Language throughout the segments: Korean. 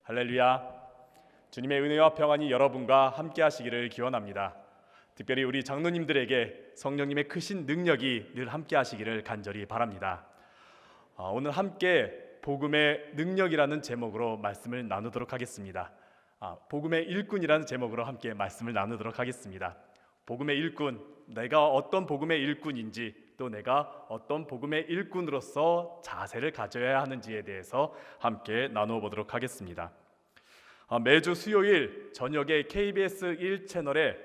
할렐루야. 주님의 은혜와 평안이 여러분과 함께 하시기를 기원합니다. 특별히 우리 장로님들에게 성령님의 크신 능력이 늘 함께 하시기를 간절히 바랍니다. 오늘 함께 복음의 능력이라는 제목으로 말씀을 나누도록 하겠습니다. 복음의 일꾼이라는 제목으로 함께 말씀을 나누도록 하겠습니다. 복음의 일꾼, 내가 어떤 복음의 일꾼인지, 또 내가 어떤 복음의 일꾼으로서 자세를 가져야 하는지에 대해서 함께 나누어 보도록 하겠습니다. 매주 수요일 저녁에 KBS 1채널에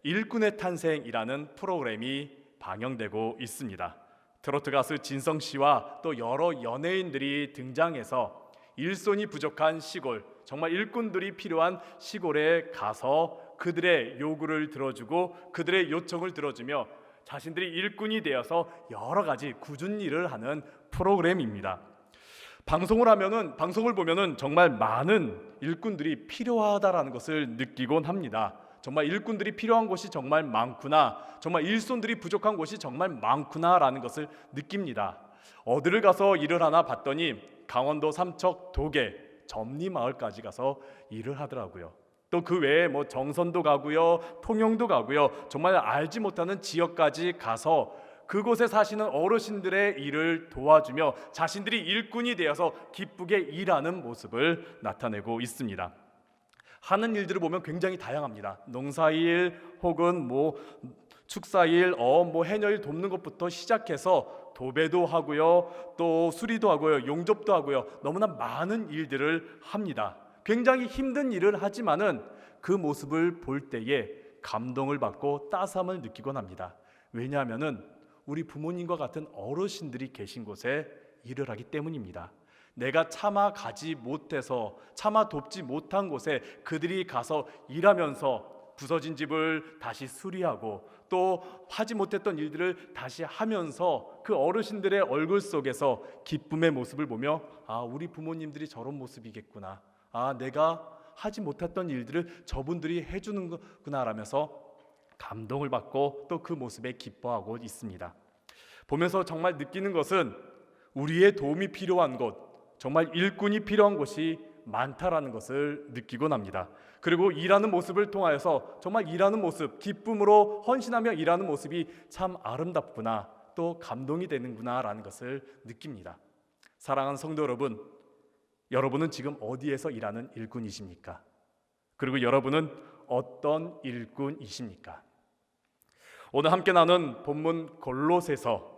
일꾼의 탄생이라는 프로그램이 방영되고 있습니다. 트로트 가수 진성 씨와 또 여러 연예인들이 등장해서 일손이 부족한 시골, 정말 일꾼들이 필요한 시골에 가서 그들의 요구를 들어주고 그들의 요청을 들어주며 자신들이 일꾼이 되어서 여러 가지 굳은 일을 하는 프로그램입니다. 방송을 보면은 정말 많은 일꾼들이 필요하다라는 것을 느끼곤 합니다. 정말 일꾼들이 필요한 곳이 정말 많구나, 정말 일손들이 부족한 곳이 정말 많구나라는 것을 느낍니다. 어디를 가서 일을 하나 봤더니 강원도 삼척 도계 점리마을까지 가서 일을 하더라고요. 또 그 외에 정선도 가고요, 통영도 가고요, 정말 알지 못하는 지역까지 가서 그곳에 사시는 어르신들의 일을 도와주며 자신들이 일꾼이 되어서 기쁘게 일하는 모습을 나타내고 있습니다. 하는 일들을 보면 굉장히 다양합니다. 농사일 혹은 축사일, 해녀일 돕는 것부터 시작해서 도배도 하고요, 또 수리도 하고요, 용접도 하고요, 너무나 많은 일들을 합니다. 굉장히 힘든 일을 하지만은 그 모습을 볼 때에 감동을 받고 따스함을 느끼곤 합니다. 왜냐하면은 우리 부모님과 같은 어르신들이 계신 곳에 일을 하기 때문입니다. 내가 차마 가지 못해서, 차마 돕지 못한 곳에 그들이 가서 일하면서 부서진 집을 다시 수리하고 또 하지 못했던 일들을 다시 하면서 그 어르신들의 얼굴 속에서 기쁨의 모습을 보며 우리 부모님들이 저런 모습이겠구나, 내가 하지 못했던 일들을 저분들이 해주는구나 라면서 감동을 받고 또 그 모습에 기뻐하고 있습니다. 보면서 정말 느끼는 것은 우리의 도움이 필요한 곳, 정말 일꾼이 필요한 곳이 많다라는 것을 느끼곤 합니다. 그리고 일하는 모습을 통하여서 정말 일하는 모습, 기쁨으로 헌신하며 일하는 모습이 참 아름답구나, 또 감동이 되는구나 라는 것을 느낍니다. 사랑하는 성도 여러분, 여러분은 지금 어디에서 일하는 일꾼이십니까? 그리고 여러분은 어떤 일꾼이십니까? 오늘 함께 나눈 본문 골로새서,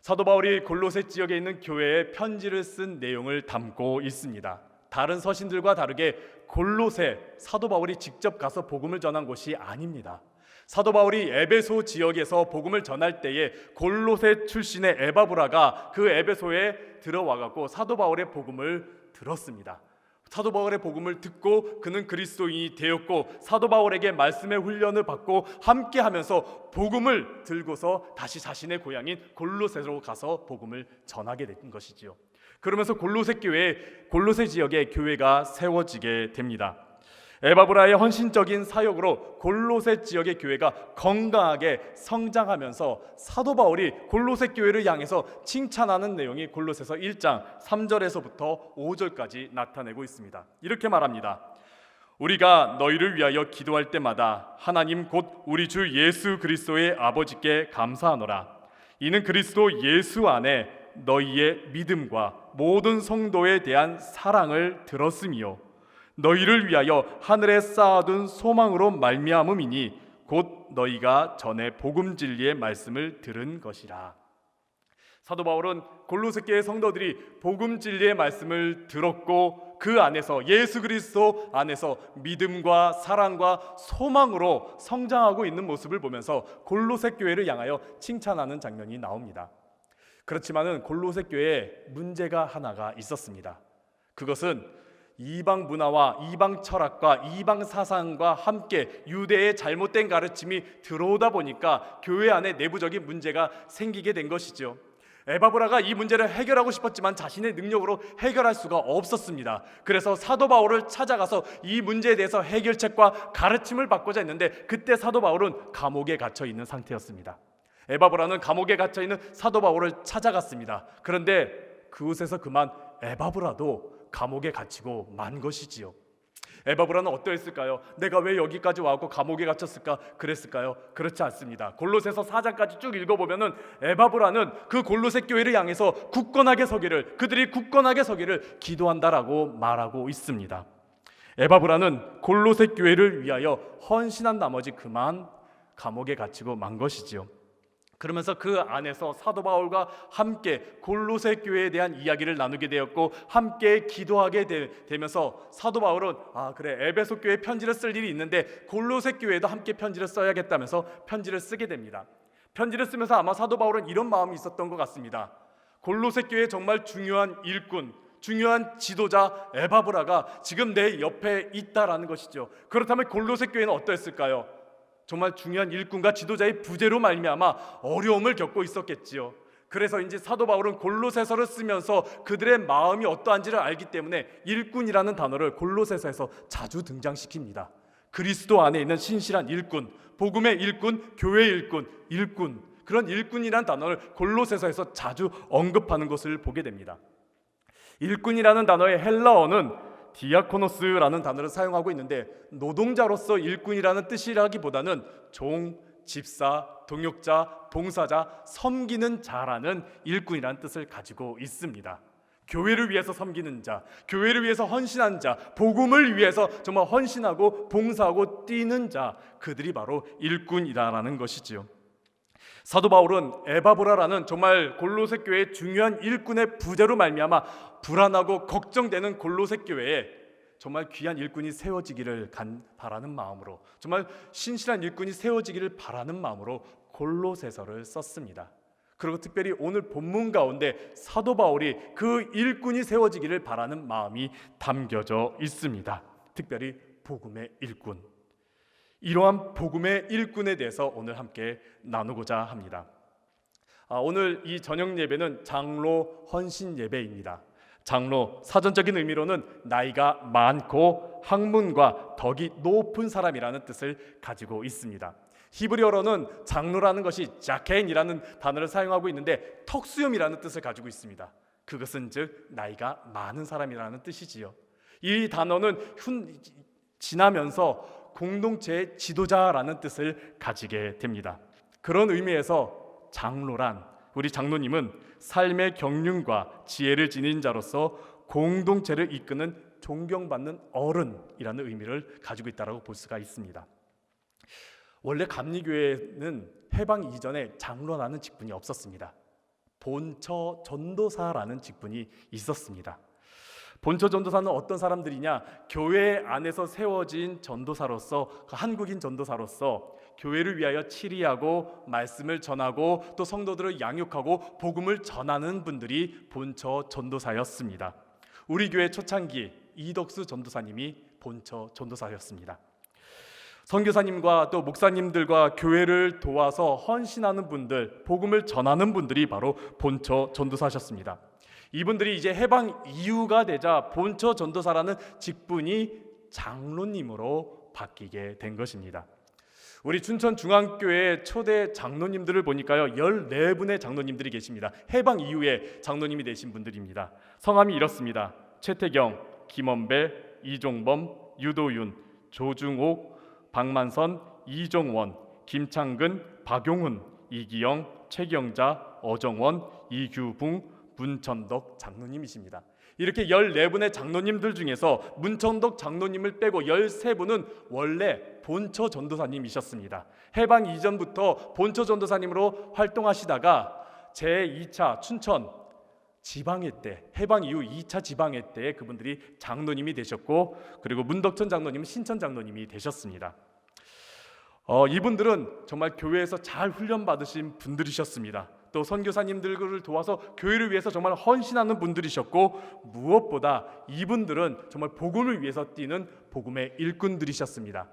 사도 바울이 골로새 지역에 있는 교회에 편지를 쓴 내용을 담고 있습니다. 다른 서신들과 다르게 골로새, 사도 바울이 직접 가서 복음을 전한 곳이 아닙니다. 사도 바울이 에베소 지역에서 복음을 전할 때에 골로새 출신의 에바브라가 그 에베소에 들어와갖고 사도 바울의 복음을 들었습니다. 사도 바울의 복음을 듣고 그는 그리스도인이 되었고 사도 바울에게 말씀의 훈련을 받고 함께하면서 복음을 들고서 다시 자신의 고향인 골로새로 가서 복음을 전하게 된 것이지요. 그러면서 골로새 지역에 교회가 세워지게 됩니다. 에바브라의 헌신적인 사역으로 골로새 지역의 교회가 건강하게 성장하면서 사도 바울이 골로새 교회를 향해서 칭찬하는 내용이 골로새서 1장 3절에서부터 5절까지 나타내고 있습니다. 이렇게 말합니다. 우리가 너희를 위하여 기도할 때마다 하나님 곧 우리 주 예수 그리스도의 아버지께 감사하노라. 이는 그리스도 예수 안에 너희의 믿음과 모든 성도에 대한 사랑을 들었으며 너희를 위하여 하늘에 쌓아둔 소망으로 말미암음이니 곧 너희가 전에 복음 진리의 말씀을 들은 것이라. 사도 바울은 골로새 교회 성도들이 복음 진리의 말씀을 들었고 그 안에서 예수 그리스도 안에서 믿음과 사랑과 소망으로 성장하고 있는 모습을 보면서 골로새 교회를 향하여 칭찬하는 장면이 나옵니다. 그렇지만은 골로새 교회에 문제가 하나가 있었습니다. 그것은 이방 문화와 이방 철학과 이방 사상과 함께 유대의 잘못된 가르침이 들어오다 보니까 교회 안에 내부적인 문제가 생기게 된 것이죠. 에바브라가 이 문제를 해결하고 싶었지만 자신의 능력으로 해결할 수가 없었습니다. 그래서 사도 바울을 찾아가서 이 문제에 대해서 해결책과 가르침을 받고자 했는데 그때 사도 바울은 감옥에 갇혀 있는 상태였습니다. 에바브라는 감옥에 갇혀 있는 사도 바울을 찾아갔습니다. 그런데 그곳에서 그만 에바브라도 감옥에 갇히고 만 것이지요. 에바브라는 어떠했을까요? 내가 왜 여기까지 와서 감옥에 갇혔을까? 그랬을까요? 그렇지 않습니다. 골로새서 4장까지 쭉 읽어보면은 에바브라는 그 골로새 교회를 향해서 그들이 굳건하게 서기를 기도한다라고 말하고 있습니다. 에바브라는 골로새 교회를 위하여 헌신한 나머지 그만 감옥에 갇히고 만 것이지요. 그러면서 그 안에서 사도 바울과 함께 골로새 교회에 대한 이야기를 나누게 되었고 함께 기도하게 되면서 사도 바울은 그래, 에베소 교회에 편지를 쓸 일이 있는데 골로새 교회에도 함께 편지를 써야겠다면서 편지를 쓰게 됩니다. 편지를 쓰면서 아마 사도 바울은 이런 마음이 있었던 것 같습니다. 골로새 교회의 정말 중요한 일꾼, 중요한 지도자 에바브라가 지금 내 옆에 있다라는 것이죠. 그렇다면 골로새 교회는 어떠했을까요? 정말 중요한 일꾼과 지도자의 부재로 말미암아 어려움을 겪고 있었겠지요. 그래서인지 사도 바울은 골로새서를 쓰면서 그들의 마음이 어떠한지를 알기 때문에 일꾼이라는 단어를 골로새서에서 자주 등장시킵니다. 그리스도 안에 있는 신실한 일꾼, 복음의 일꾼, 교회의 일꾼, 그런 일꾼이라는 단어를 골로새서에서 자주 언급하는 것을 보게 됩니다. 일꾼이라는 단어의 헬라어는 디아코노스라는 단어를 사용하고 있는데 노동자로서 일꾼이라는 뜻이라기보다는 종, 집사, 동역자, 봉사자, 섬기는 자라는 일꾼이라는 뜻을 가지고 있습니다. 교회를 위해서 섬기는 자, 교회를 위해서 헌신한 자, 복음을 위해서 정말 헌신하고 봉사하고 뛰는 자, 그들이 바로 일꾼이라는 것이지요. 사도 바울은 에바브라라는 정말 골로새 교회의 중요한 일꾼의 부재로 말미암아 불안하고 걱정되는 골로새 교회에 정말 귀한 일꾼이 세워지기를 바라는 마음으로, 정말 신실한 일꾼이 세워지기를 바라는 마음으로 골로새서를 썼습니다. 그리고 특별히 오늘 본문 가운데 사도 바울이 그 일꾼이 세워지기를 바라는 마음이 담겨져 있습니다. 특별히 복음의 일꾼, 이러한 복음의 일꾼에 대해서 오늘 함께 나누고자 합니다. 오늘 이 저녁 예배는 장로 헌신 예배입니다. 장로, 사전적인 의미로는 나이가 많고 학문과 덕이 높은 사람이라는 뜻을 가지고 있습니다. 히브리어로는 장로라는 것이 자케인이라는 단어를 사용하고 있는데 턱수염이라는 뜻을 가지고 있습니다. 그것은 즉 나이가 많은 사람이라는 뜻이지요. 이 단어는 지나면서 공동체의 지도자라는 뜻을 가지게 됩니다. 그런 의미에서 장로란, 우리 장로님은 삶의 경륜과 지혜를 지닌 자로서 공동체를 이끄는 존경받는 어른이라는 의미를 가지고 있다고 볼 수가 있습니다. 원래 감리교회는 해방 이전에 장로라는 직분이 없었습니다. 본처 전도사라는 직분이 있었습니다. 본처 전도사는 어떤 사람들이냐? 교회 안에서 세워진 전도사로서, 한국인 전도사로서 교회를 위하여 치리하고 말씀을 전하고 또 성도들을 양육하고 복음을 전하는 분들이 본처 전도사였습니다. 우리 교회 초창기 이덕수 전도사님이 본처 전도사였습니다. 선교사님과 또 목사님들과 교회를 도와서 헌신하는 분들, 복음을 전하는 분들이 바로 본처 전도사셨습니다. 이분들이 이제 해방 이후가 되자 본처 전도사라는 직분이 장로님으로 바뀌게 된 것입니다. 우리 춘천중앙교회 초대 장로님들을 보니까요 14분의 장로님들이 계십니다. 해방 이후에 장로님이 되신 분들입니다. 성함이 이렇습니다. 최태경, 김원배, 이종범, 유도윤, 조중옥, 박만선, 이종원, 김창근, 박용훈, 이기영, 최경자, 어정원, 이규붕, 문천덕 장로님이십니다. 이렇게 14분의 장로님들 중에서 문천덕 장로님을 빼고 13분은 원래 본처 전도사님이셨습니다. 해방 이전부터 본처 전도사님으로 활동하시다가 제2차 춘천 지방회 때, 해방 이후 2차 지방회 때 그분들이 장로님이 되셨고, 그리고 문덕천 장로님은 신천 장로님이 되셨습니다. 이분들은 정말 교회에서 잘 훈련받으신 분들이셨습니다. 또 선교사님들을 도와서 교회를 위해서 정말 헌신하는 분들이셨고, 무엇보다 이분들은 정말 복음을 위해서 뛰는 복음의 일꾼들이셨습니다.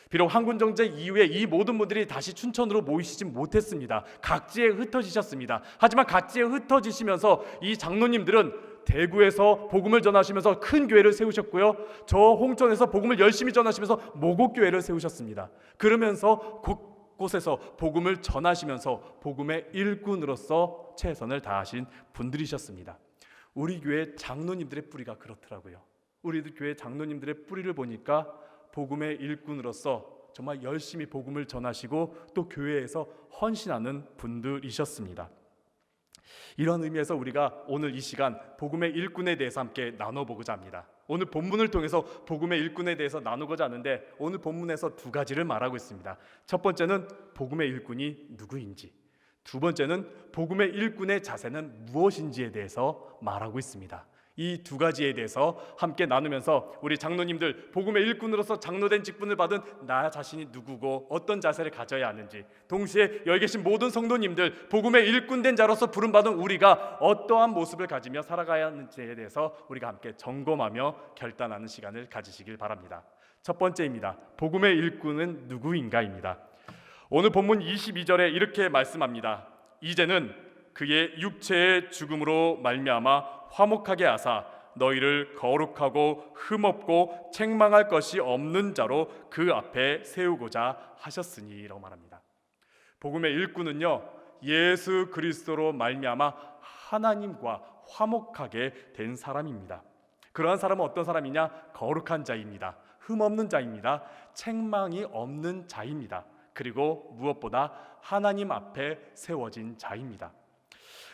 비록 한군정제 이후에 이 모든 분들이 다시 춘천으로 모이시지 못했습니다. 각지에 흩어지셨습니다. 하지만 각지에 흩어지시면서 이 장로님들은 대구에서 복음을 전하시면서 큰 교회를 세우셨고요, 저 홍천에서 복음을 열심히 전하시면서 모곡교회를 세우셨습니다. 그러면서 곳곳에서 복음을 전하시면서 복음의 일꾼으로서 최선을 다하신 분들이셨습니다. 우리 교회 장로님들의 뿌리가 그렇더라고요. 우리 교회 장로님들의 뿌리를 보니까 복음의 일꾼으로서 정말 열심히 복음을 전하시고 또 교회에서 헌신하는 분들이셨습니다. 이런 의미에서 우리가 오늘 이 시간 복음의 일꾼에 대해서 함께 나눠보고자 합니다. 오늘 본문을 통해서 복음의 일꾼에 대해서 나누고자 하는데 오늘 본문에서 두 가지를 말하고 있습니다. 첫 번째는 복음의 일꾼이 누구인지, 두 번째는 복음의 일꾼의 자세는 무엇인지에 대해서 말하고 있습니다. 이 두 가지에 대해서 함께 나누면서 우리 장로님들, 복음의 일꾼으로서 장로된 직분을 받은 나 자신이 누구고 어떤 자세를 가져야 하는지, 동시에 여기 계신 모든 성도님들, 복음의 일꾼된 자로서 부름받은 우리가 어떠한 모습을 가지며 살아가야 하는지에 대해서 우리가 함께 점검하며 결단하는 시간을 가지시길 바랍니다. 첫 번째입니다. 복음의 일꾼은 누구인가입니다. 오늘 본문 22절에 이렇게 말씀합니다. 이제는 그의 육체의 죽음으로 말미암아 화목하게 하사 너희를 거룩하고 흠없고 책망할 것이 없는 자로 그 앞에 세우고자 하셨으니라고 말합니다. 복음의 일꾼은요, 예수 그리스도로 말미암아 하나님과 화목하게 된 사람입니다. 그러한 사람은 어떤 사람이냐? 거룩한 자입니다. 흠없는 자입니다. 책망이 없는 자입니다. 그리고 무엇보다 하나님 앞에 세워진 자입니다.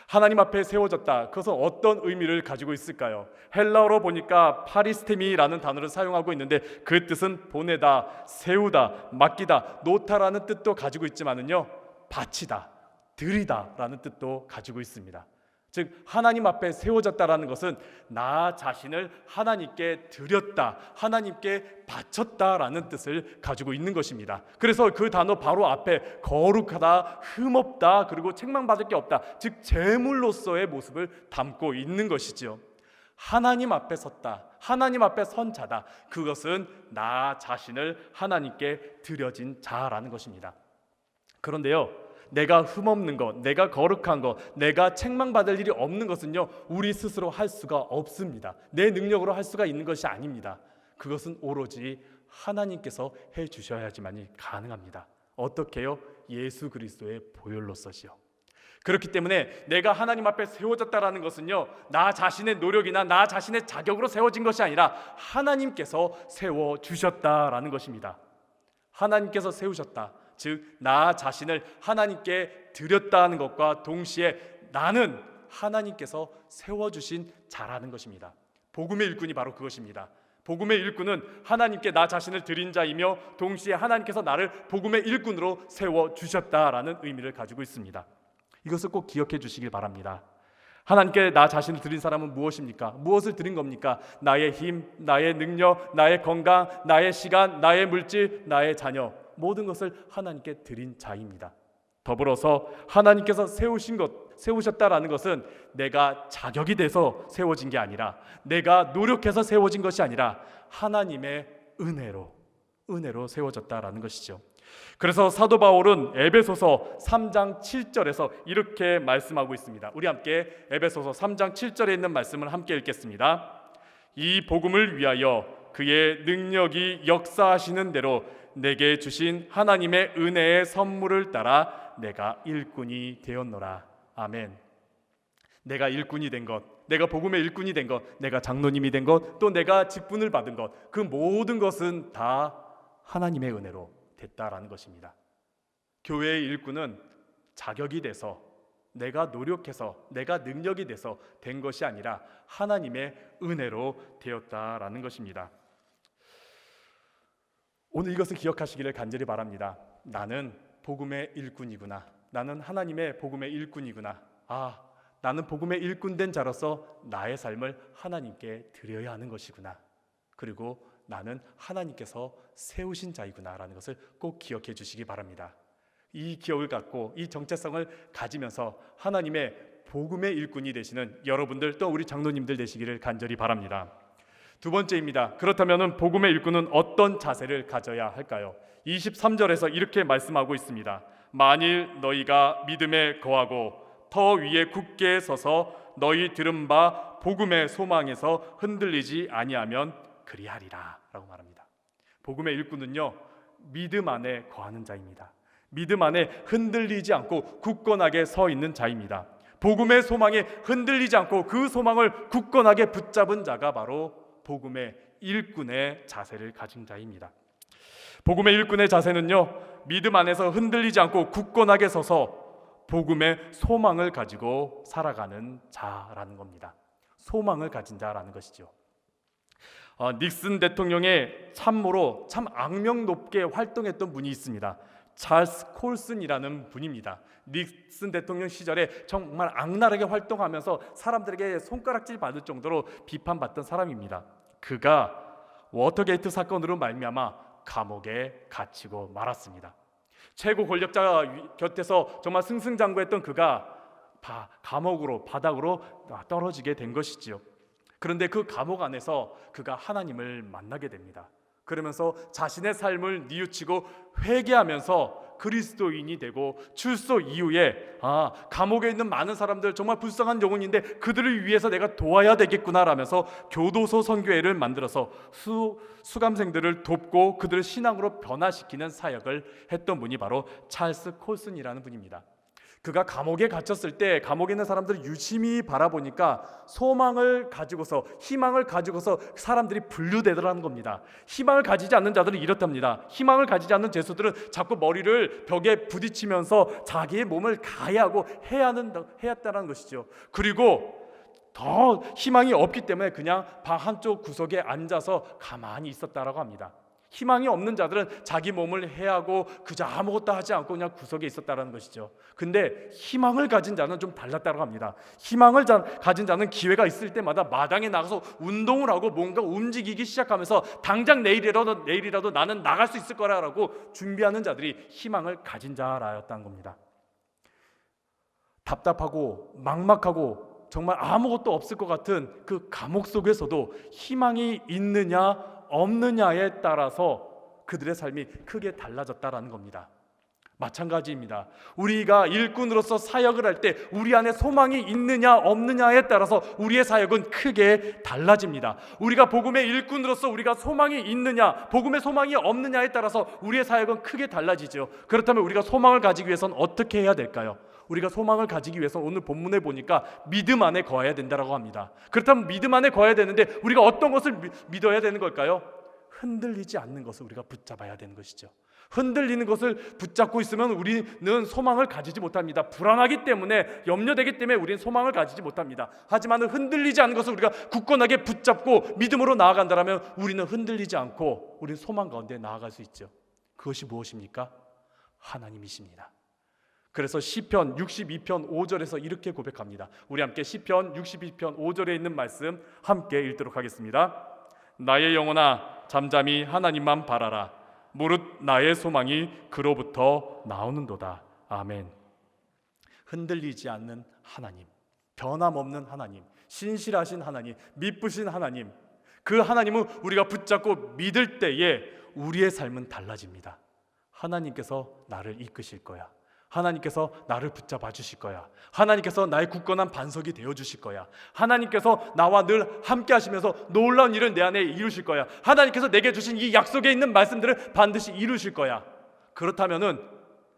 하나님 앞에 세워졌다. 그것은 어떤 의미를 가지고 있을까요? 헬라어로 보니까 파리스테미라는 단어를 사용하고 있는데 그 뜻은 보내다, 세우다, 맡기다, 놓다라는 뜻도 가지고 있지만은요, 바치다, 드리다라는 뜻도 가지고 있습니다. 즉 하나님 앞에 세워졌다라는 것은 나 자신을 하나님께 드렸다, 하나님께 바쳤다라는 뜻을 가지고 있는 것입니다. 그래서 그 단어 바로 앞에 거룩하다, 흠없다, 그리고 책망받을 게 없다, 즉 제물로서의 모습을 담고 있는 것이죠. 하나님 앞에 섰다, 하나님 앞에 선 자다, 그것은 나 자신을 하나님께 드려진 자라는 것입니다. 그런데요, 내가 흠없는 것, 내가 거룩한 것, 내가 책망받을 일이 없는 것은요, 우리 스스로 할 수가 없습니다. 내 능력으로 할 수가 있는 것이 아닙니다. 그것은 오로지 하나님께서 해주셔야지만이 가능합니다. 어떻게요? 예수 그리스도의 보혈로서시요. 그렇기 때문에 내가 하나님 앞에 세워졌다라는 것은요, 나 자신의 노력이나 나 자신의 자격으로 세워진 것이 아니라 하나님께서 세워주셨다라는 것입니다. 하나님께서 세우셨다, 즉 나 자신을 하나님께 드렸다는 것과 동시에 나는 하나님께서 세워주신 자라는 것입니다. 복음의 일꾼이 바로 그것입니다. 복음의 일꾼은 하나님께 나 자신을 드린 자이며 동시에 하나님께서 나를 복음의 일꾼으로 세워주셨다라는 의미를 가지고 있습니다. 이것을 꼭 기억해 주시길 바랍니다. 하나님께 나 자신을 드린 사람은 무엇입니까? 무엇을 드린 겁니까? 나의 힘, 나의 능력, 나의 건강, 나의 시간, 나의 물질, 나의 자녀, 모든 것을 하나님께 드린 자입니다. 더불어서 하나님께서 세우셨다라는 것은 내가 자격이 돼서 세워진 게 아니라, 내가 노력해서 세워진 것이 아니라 하나님의 은혜로 세워졌다라는 것이죠. 그래서 사도 바울은 에베소서 3장 7절에서 이렇게 말씀하고 있습니다. 우리 함께 에베소서 3장 7절에 있는 말씀을 함께 읽겠습니다. 이 복음을 위하여 그의 능력이 역사하시는 대로 내게 주신 하나님의 은혜의 선물을 따라 내가 일꾼이 되었노라. 아멘. 내가 일꾼이 된 것, 내가 복음의 일꾼이 된 것, 내가 장로님이 된 것, 또 내가 직분을 받은 것, 그 모든 것은 다 하나님의 은혜로 됐다라는 것입니다. 교회의 일꾼은 자격이 돼서, 내가 노력해서, 내가 능력이 돼서 된 것이 아니라 하나님의 은혜로 되었다라는 것입니다. 오늘 이것을 기억하시기를 간절히 바랍니다. 나는 복음의 일꾼이구나. 나는 하나님의 복음의 일꾼이구나. 나는 복음의 일꾼된 자로서 나의 삶을 하나님께 드려야 하는 것이구나. 그리고 나는 하나님께서 세우신 자이구나라는 것을 꼭 기억해 주시기 바랍니다. 이 기억을 갖고 이 정체성을 가지면서 하나님의 복음의 일꾼이 되시는 여러분들, 또 우리 장로님들 되시기를 간절히 바랍니다. 두 번째입니다. 그렇다면 복음의 일꾼은 어떤 자세를 가져야 할까요? 23절에서 이렇게 말씀하고 있습니다. 만일 너희가 믿음에 거하고 더 위에 굳게 서서 너희 들은 바 복음의 소망에서 흔들리지 아니하면 그리하리라 라고 말합니다. 복음의 일꾼은요, 믿음 안에 거하는 자입니다. 믿음 안에 흔들리지 않고 굳건하게 서 있는 자입니다. 복음의 소망에 흔들리지 않고 그 소망을 굳건하게 붙잡은 자가 바로 복음의 일꾼의 자세를 가진 자입니다. 복음의 일꾼의 자세는요, 믿음 안에서 흔들리지 않고 굳건하게 서서 복음의 소망을 가지고 살아가는 자라는 겁니다. 소망을 가진 자라는 것이죠. 닉슨 대통령의 참모로 참 악명 높게 활동했던 분이 있습니다. 찰스 콜슨이라는 분입니다. 닉슨 대통령 시절에 정말 악랄하게 활동하면서 사람들에게 손가락질 받을 정도로 비판받던 사람입니다. 그가 워터게이트 사건으로 말미암아 감옥에 갇히고 말았습니다. 최고 권력자 곁에서 정말 승승장구했던 그가 감옥으로, 바닥으로 떨어지게 된 것이지요. 그런데 그 감옥 안에서 그가 하나님을 만나게 됩니다. 그러면서 자신의 삶을 뉘우치고 회개하면서 그리스도인이 되고 출소 이후에 감옥에 있는 많은 사람들, 정말 불쌍한 영혼인데 그들을 위해서 내가 도와야 되겠구나 라면서 교도소 선교회를 만들어서 수감생들을 돕고 그들을 신앙으로 변화시키는 사역을 했던 분이 바로 찰스 콜슨이라는 분입니다. 그가 감옥에 갇혔을 때 감옥에 있는 사람들을 유심히 바라보니까 소망을 가지고서, 희망을 가지고서 사람들이 분류되더라는 겁니다. 희망을 가지지 않는 자들은 이렇답니다. 희망을 가지지 않는 죄수들은 자꾸 머리를 벽에 부딪히면서 자기의 몸을 가해하고 해했다는 것이죠. 그리고 더 희망이 없기 때문에 그냥 방 한쪽 구석에 앉아서 가만히 있었다라고 합니다. 희망이 없는 자들은 자기 몸을 해하고 그저 아무것도 하지 않고 그냥 구석에 있었다는 것이죠. 근데 희망을 가진 자는 좀 달랐다고 합니다. 희망을 가진 자는 기회가 있을 때마다 마당에 나가서 운동을 하고 뭔가 움직이기 시작하면서 당장 내일이라도 나는 나갈 수 있을 거라고 준비하는 자들이 희망을 가진 자라였다는 겁니다. 답답하고 막막하고 정말 아무것도 없을 것 같은 그 감옥 속에서도 희망이 있느냐 없느냐에 따라서 그들의 삶이 크게 달라졌다라는 겁니다. 마찬가지입니다. 우리가 일꾼으로서 사역을 할 때 우리 안에 소망이 있느냐 없느냐에 따라서 우리의 사역은 크게 달라집니다. 우리가 복음의 일꾼으로서 우리가 소망이 있느냐, 복음의 소망이 없느냐에 따라서 우리의 사역은 크게 달라지죠. 그렇다면 우리가 소망을 가지기 위해서는 어떻게 해야 될까요? 우리가 소망을 가지기 위해서 오늘 본문에 보니까 믿음 안에 거해야 된다고 합니다. 그렇다면 믿음 안에 거해야 되는데 우리가 어떤 것을 믿어야 되는 걸까요? 흔들리지 않는 것을 우리가 붙잡아야 되는 것이죠. 흔들리는 것을 붙잡고 있으면 우리는 소망을 가지지 못합니다. 불안하기 때문에, 염려되기 때문에 우리는 소망을 가지지 못합니다. 하지만 흔들리지 않는 것을 우리가 굳건하게 붙잡고 믿음으로 나아간다면 우리는 흔들리지 않고 우리는 소망 가운데 나아갈 수 있죠. 그것이 무엇입니까? 하나님이십니다. 그래서 시편 62편 5절에서 이렇게 고백합니다. 우리 함께 시편 62편 5절에 있는 말씀 함께 읽도록 하겠습니다. 나의 영혼아 잠잠히 하나님만 바라라. 무릇 나의 소망이 그로부터 나오는도다. 아멘. 흔들리지 않는 하나님, 변함없는 하나님, 신실하신 하나님, 미쁘신 하나님, 그 하나님은 우리가 붙잡고 믿을 때에 우리의 삶은 달라집니다. 하나님께서 나를 이끄실 거야. 하나님께서 나를 붙잡아 주실 거야. 하나님께서 나의 굳건한 반석이 되어 주실 거야. 하나님께서 나와 늘 함께 하시면서 놀라운 일을 내 안에 이루실 거야. 하나님께서 내게 주신 이 약속에 있는 말씀들을 반드시 이루실 거야. 그렇다면은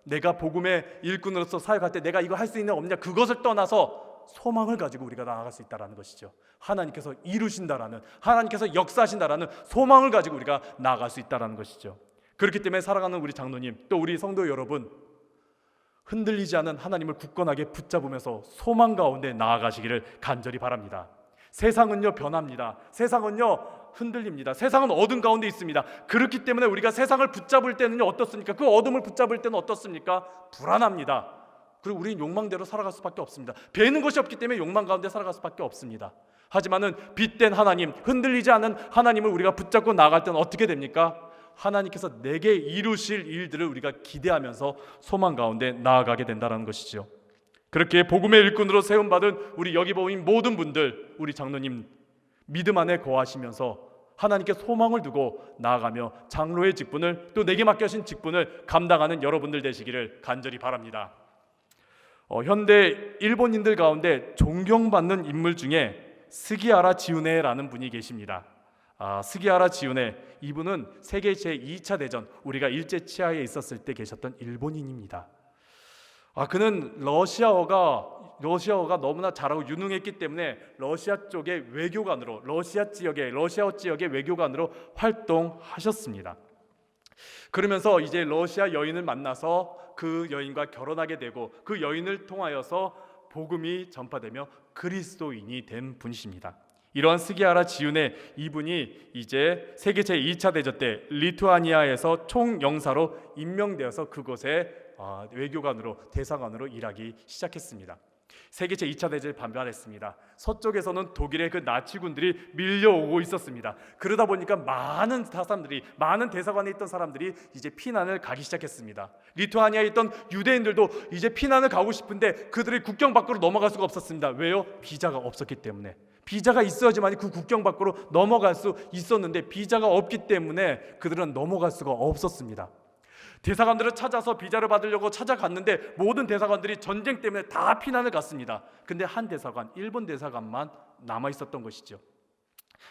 내가 복음의 일꾼으로서 사역할 때 내가 이거 할 수 있냐 없냐 그것을 떠나서 소망을 가지고 우리가 나아갈 수 있다는 것이죠. 하나님께서 이루신다라는, 하나님께서 역사하신다라는 소망을 가지고 우리가 나아갈 수 있다는 것이죠. 그렇기 때문에 사랑하는 우리 장로님, 또 우리 성도 여러분, 흔들리지 않은 하나님을 굳건하게 붙잡으면서 소망 가운데 나아가시기를 간절히 바랍니다. 세상은요 변합니다. 세상은요 흔들립니다. 세상은 어둠 가운데 있습니다. 그렇기 때문에 우리가 세상을 붙잡을 때는요 어떻습니까? 그 어둠을 붙잡을 때는 어떻습니까? 불안합니다. 그리고 우리는 욕망대로 살아갈 수밖에 없습니다. 배는 것이 없기 때문에 욕망 가운데 살아갈 수밖에 없습니다. 하지만은 빛된 하나님, 흔들리지 않은 하나님을 우리가 붙잡고 나아갈 때는 어떻게 됩니까? 하나님께서 내게 이루실 일들을 우리가 기대하면서 소망 가운데 나아가게 된다는 것이죠. 그렇게 복음의 일꾼으로 세움받은 우리 여기 모인 모든 분들, 우리 장로님 믿음 안에 거하시면서 하나님께 소망을 두고 나아가며 장로의 직분을, 또 내게 맡겨진 직분을 감당하는 여러분들 되시기를 간절히 바랍니다. 현대 일본인들 가운데 존경받는 인물 중에 스기하라 지우네라는 분이 계십니다. 스기하라 지우네, 이분은 세계 제2차 대전, 우리가 일제 치하에 있었을 때 계셨던 일본인입니다. 그는 러시아어가 너무나 잘하고 유능했기 때문에 러시아 쪽의 외교관으로, 러시아어 지역의 외교관으로 활동하셨습니다. 그러면서 이제 러시아 여인을 만나서 그 여인과 결혼하게 되고 그 여인을 통하여서 복음이 전파되며 그리스도인이 된 분이십니다. 이러한 스기아라 지훈의 이분이 이제 세계 제2차 대전 때 리투아니아에서 총영사로 임명되어서 그곳에 외교관으로, 대사관으로 일하기 시작했습니다. 세계 제2차 대전에 반발했습니다. 서쪽에서는 독일의 그 나치군들이 밀려오고 있었습니다. 그러다 보니까 많은 대사관에 있던 사람들이 이제 피난을 가기 시작했습니다. 리투아니아에 있던 유대인들도 이제 피난을 가고 싶은데 그들이 국경 밖으로 넘어갈 수가 없었습니다. 왜요? 비자가 없었기 때문에. 비자가 있어야지만 그 국경 밖으로 넘어갈 수 있었는데 비자가 없기 때문에 그들은 넘어갈 수가 없었습니다. 대사관들을 찾아서 비자를 받으려고 찾아갔는데 모든 대사관들이 전쟁 때문에 다 피난을 갔습니다. 근데 한 대사관, 일본 대사관만 남아 있었던 것이죠.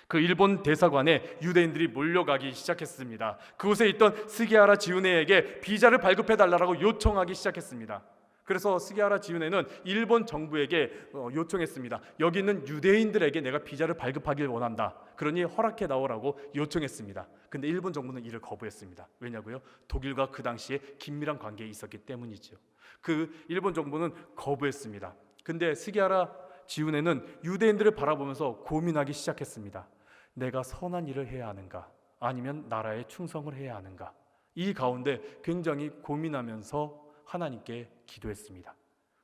그 일본 대사관에 유대인들이 몰려가기 시작했습니다. 그곳에 있던 스기하라 지훈에게 비자를 발급해 달라고 요청하기 시작했습니다. 그래서 스기하라 지훈에는 일본 정부에게 요청했습니다. 여기 있는 유대인들에게 내가 비자를 발급하길 원한다. 그러니 허락해 나오라고 요청했습니다. 근데 일본 정부는 이를 거부했습니다. 왜냐고요? 독일과 그 당시에 긴밀한 관계에 있었기 때문이죠. 그 일본 정부는 거부했습니다. 근데 스기하라 지훈에는 유대인들을 바라보면서 고민하기 시작했습니다. 내가 선한 일을 해야 하는가? 아니면 나라에 충성을 해야 하는가? 이 가운데 굉장히 고민하면서 하나님께 기도했습니다.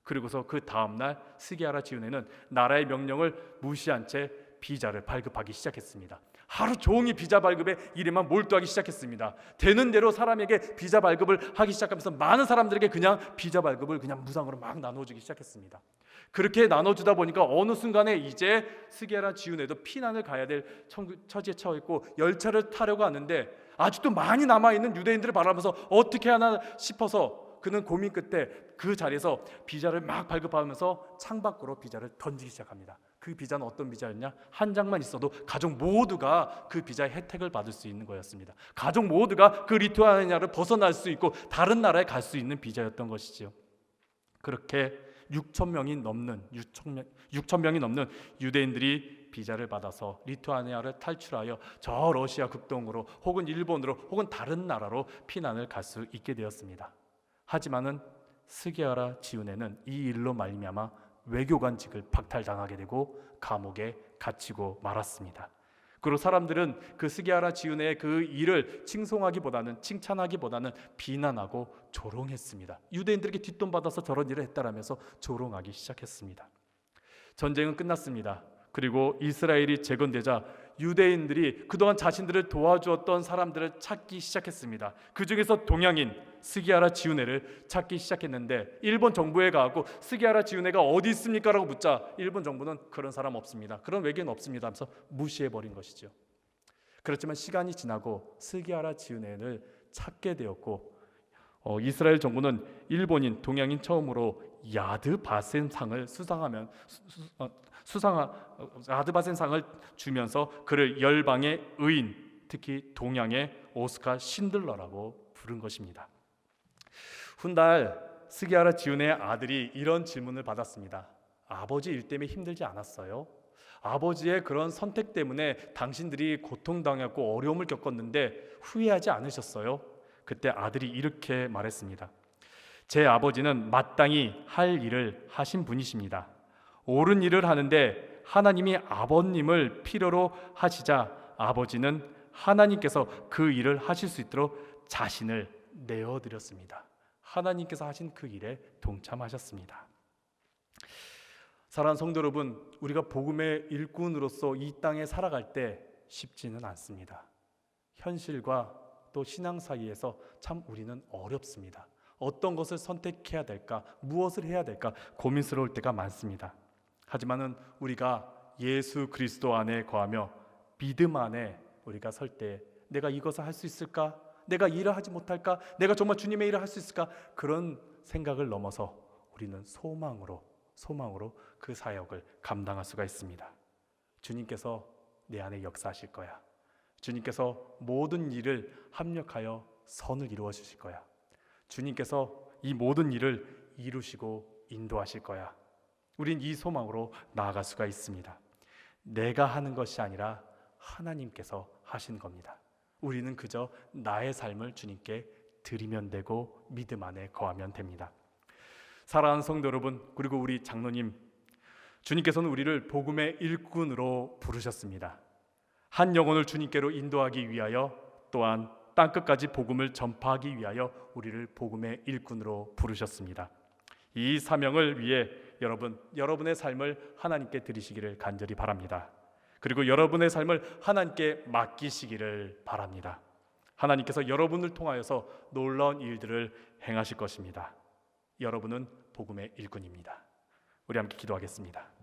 그리고서 그 다음날 스기하라 지훈에는 나라의 명령을 무시한 채 비자를 발급하기 시작했습니다. 하루 종일 비자 발급에 일에만 몰두하기 시작했습니다. 되는 대로 사람에게 비자 발급을 하기 시작하면서 많은 사람들에게 그냥 비자 발급을 그냥 무상으로 막 나눠주기 시작했습니다. 그렇게 나눠주다 보니까 어느 순간에 이제 스기하라 지훈에도 피난을 가야 될 처지에 처했고 열차를 타려고 하는데 아직도 많이 남아있는 유대인들을 바라보면서 어떻게 하나 싶어서 그는 고민 끝에 그 자리에서 비자를 막 발급하면서 창밖으로 비자를 던지기 시작합니다. 그 비자는 어떤 비자였냐? 한 장만 있어도 가족 모두가 그 비자의 혜택을 받을 수 있는 거였습니다. 가족 모두가 그 리투아니아를 벗어날 수 있고 다른 나라에 갈 수 있는 비자였던 것이죠. 그렇게 6천 명이 넘는 유대인들이 비자를 받아서 리투아니아를 탈출하여 저 러시아 극동으로 혹은 일본으로 혹은 다른 나라로 피난을 갈 수 있게 되었습니다. 하지만은 스기하라 지훈에는 이 일로 말미암아 외교관직을 박탈당하게 되고 감옥에 갇히고 말았습니다. 그리고 사람들은 그 스기하라 지훈의 그 일을 칭찬하기보다는 비난하고 조롱했습니다. 유대인들에게 뒷돈 받아서 저런 일을 했다라면서 조롱하기 시작했습니다. 전쟁은 끝났습니다. 그리고 이스라엘이 재건되자 유대인들이 그동안 자신들을 도와주었던 사람들을 찾기 시작했습니다. 그 중에서 동양인 스기하라 지훈에를 찾기 시작했는데 일본 정부에 가고 스기하라 지훈에가 어디 있습니까? 라고 묻자 일본 정부는 그런 사람 없습니다. 그런 외계인 없습니다 하면서 무시해버린 것이죠. 그렇지만 시간이 지나고 스기하라 지훈에를 찾게 되었고 이스라엘 정부는 일본인, 동양인 처음으로 야드바센상을 야드바센상을 주면서 그를 열방의 의인, 특히 동양의 오스카 신들러라고 부른 것입니다. 훗날 스기하라 지훈의 아들이 이런 질문을 받았습니다. 아버지 일 때문에 힘들지 않았어요? 아버지의 그런 선택 때문에 당신들이 고통당했고 어려움을 겪었는데 후회하지 않으셨어요? 그때 아들이 이렇게 말했습니다. 제 아버지는 마땅히 할 일을 하신 분이십니다. 옳은 일을 하는데 하나님이 아버님을 필요로 하시자 아버지는 하나님께서 그 일을 하실 수 있도록 자신을 내어드렸습니다. 하나님께서 하신 그 일에 동참하셨습니다. 사랑하는 성도 여러분, 우리가 복음의 일꾼으로서 이 땅에 살아갈 때 쉽지는 않습니다. 현실과 또 신앙 사이에서 참 우리는 어렵습니다. 어떤 것을 선택해야 될까, 무엇을 해야 될까 고민스러울 때가 많습니다. 하지만은 우리가 예수 그리스도 안에 거하며 믿음 안에 우리가 설 때 내가 이것을 할 수 있을까? 내가 일을 하지 못할까? 내가 정말 주님의 일을 할 수 있을까? 그런 생각을 넘어서 우리는 소망으로 그 사역을 감당할 수가 있습니다. 주님께서 내 안에 역사하실 거야. 주님께서 모든 일을 합력하여 선을 이루어 주실 거야. 주님께서 이 모든 일을 이루시고 인도하실 거야. 우린 이 소망으로 나아갈 수가 있습니다. 내가 하는 것이 아니라 하나님께서 하신 겁니다. 우리는 그저 나의 삶을 주님께 드리면 되고 믿음 안에 거하면 됩니다. 사랑하는 성도 여러분, 그리고 우리 장로님, 주님께서는 우리를 복음의 일꾼으로 부르셨습니다. 한 영혼을 주님께로 인도하기 위하여, 또한 땅끝까지 복음을 전파하기 위하여 우리를 복음의 일꾼으로 부르셨습니다. 이 사명을 위해 여러분의 삶을 하나님께 드리시기를 간절히 바랍니다. 그리고 여러분의 삶을 하나님께 맡기시기를 바랍니다. 하나님께서 여러분을 통하여서 놀라운 일들을 행하실 것입니다. 여러분은 복음의 일꾼입니다. 우리 함께 기도하겠습니다.